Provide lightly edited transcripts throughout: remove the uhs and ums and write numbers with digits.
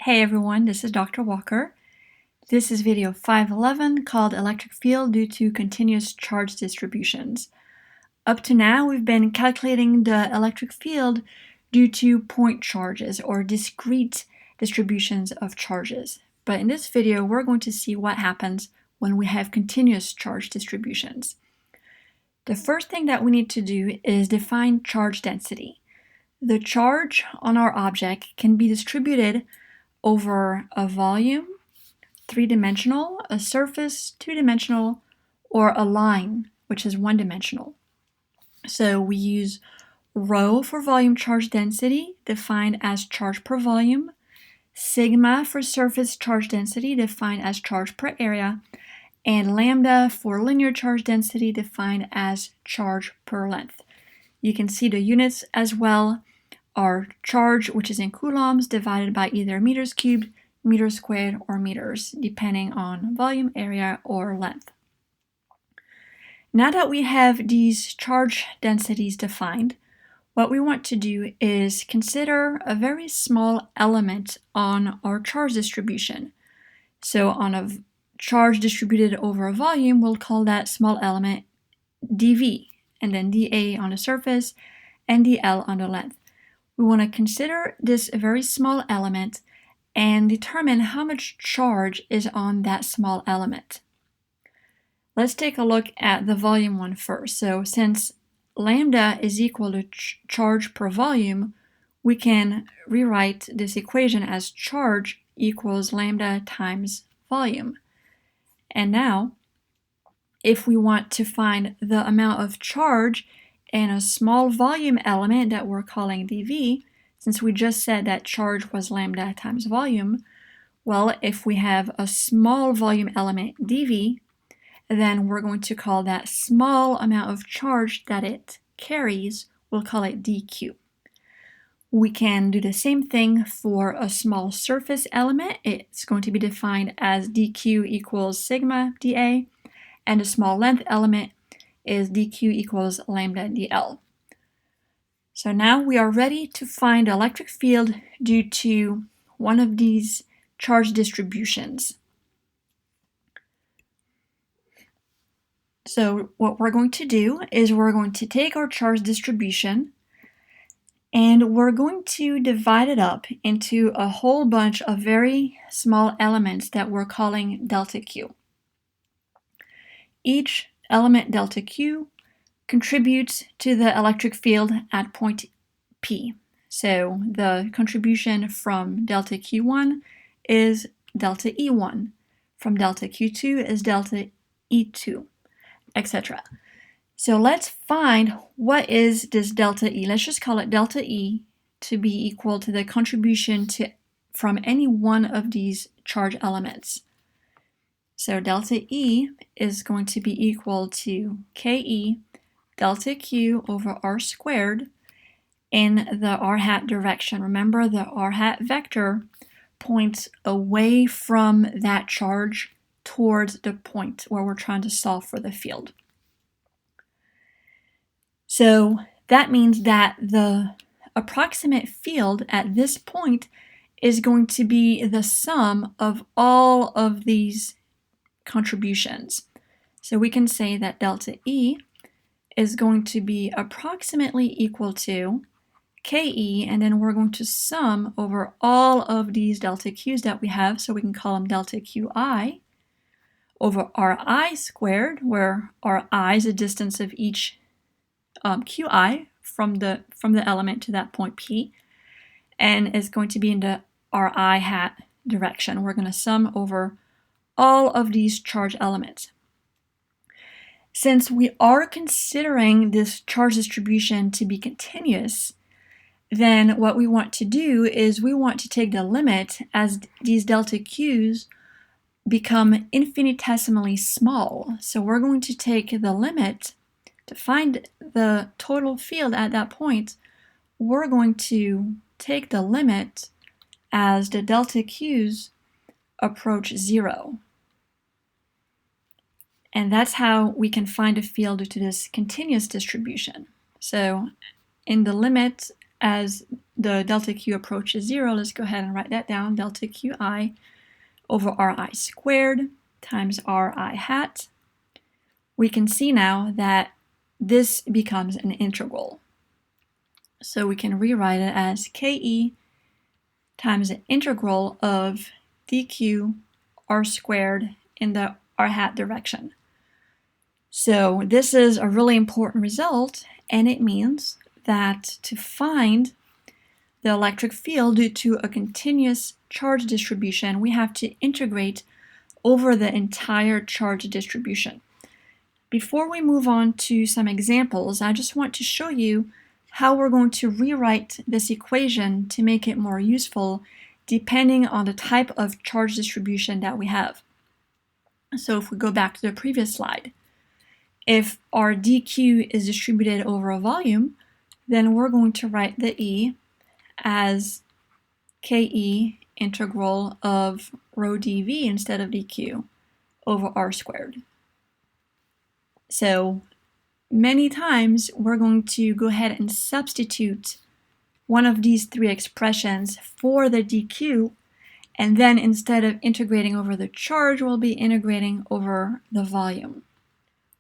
Hey everyone, this is Dr. Walker. This is video 511 called Electric Field Due to Continuous Charge Distributions. Up to now, we've been calculating the electric field due to point charges or discrete distributions of charges. But in this video, we're going to see what happens when we have continuous charge distributions. The first thing that we need to do is define charge density. The charge on our object can be distributed over a volume, three-dimensional, a surface, two-dimensional, or a line, which is one-dimensional. So we use rho for volume charge density, defined as charge per volume, sigma for surface charge density, defined as charge per area, and lambda for linear charge density, defined as charge per length. You can see the units as well are charge, which is in coulombs, divided by either meters cubed, meters squared, or meters, depending on volume, area, or length. Now that we have these charge densities defined, what we want to do is consider a very small element on our charge distribution. So on a charge distributed over a volume, we'll call that small element dV, and then dA on the surface, and dL on the length. We want to consider this a very small element and determine how much charge is on that small element. Let's take a look at the volume one first. So since lambda is equal to charge per volume, we can rewrite this equation as charge equals lambda times volume. And now, if we want to find the amount of charge in a small volume element that we're calling dV, since we just said that charge was lambda times volume, well, if we have a small volume element dV, then we're going to call that small amount of charge that it carries, we'll call it dQ. We can do the same thing for a small surface element. It's going to be defined as dQ equals sigma dA, and a small length element is dQ equals lambda dL. So now we are ready to find the electric field due to one of these charge distributions. So what we're going to do is we're going to take our charge distribution and we're going to divide it up into a whole bunch of very small elements that we're calling delta Q. Each element delta Q contributes to the electric field at point P. So the contribution from delta Q1 is delta E1, from delta Q2 is delta E2, etc. So let's find what is this delta E. Let's just call it delta E to be equal to the contribution from any one of these charge elements. So delta E is going to be equal to Ke delta Q over R squared in the R hat direction. Remember, the R hat vector points away from that charge towards the point where we're trying to solve for the field. So that means that the approximate field at this point is going to be the sum of all of these contributions. So we can say that delta E is going to be approximately equal to Ke, and then we're going to sum over all of these delta Q's that we have, so we can call them delta Qi, over Ri squared, where Ri is the distance of each Qi from the element to that point P, and is going to be in the Ri hat direction. We're going to sum over all of these charge elements. Since we are considering this charge distribution to be continuous, then what we want to do is we want to take the limit as these delta Q's become infinitesimally small. So we're going to take the limit to find the total field at that point. We're going to take the limit as the delta Q's approach 0. And that's how we can find a field due to this continuous distribution. So in the limit as the delta Q approaches 0, let's go ahead and write that down. Delta Qi over Ri squared times Ri hat. We can see now that this becomes an integral. So we can rewrite it as Ke times the integral of dq r squared in the r hat direction. So this is a really important result, and it means that to find the electric field due to a continuous charge distribution, we have to integrate over the entire charge distribution. Before we move on to some examples, I just want to show you how we're going to rewrite this equation to make it more useful depending on the type of charge distribution that we have. So if we go back to the previous slide, if our dq is distributed over a volume, then we're going to write the E as Ke integral of rho dV instead of dq over r squared. So many times we're going to go ahead and substitute one of these three expressions for the dq, and then instead of integrating over the charge, we'll be integrating over the volume,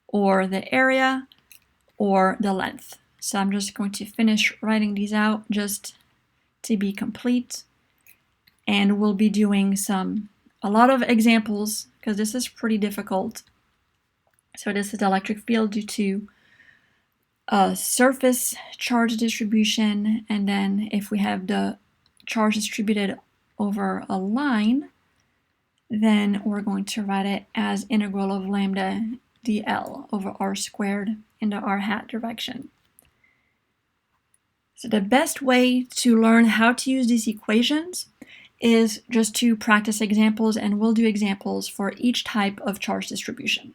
or the area, or the length. So I'm just going to finish writing these out just to be complete, and we'll be doing a lot of examples because this is pretty difficult. So this is the electric field due to a surface charge distribution, and then if we have the charge distributed over a line, then we're going to write it as integral of lambda dl over r squared in the r hat direction. So the best way to learn how to use these equations is just to practice examples, and we'll do examples for each type of charge distribution.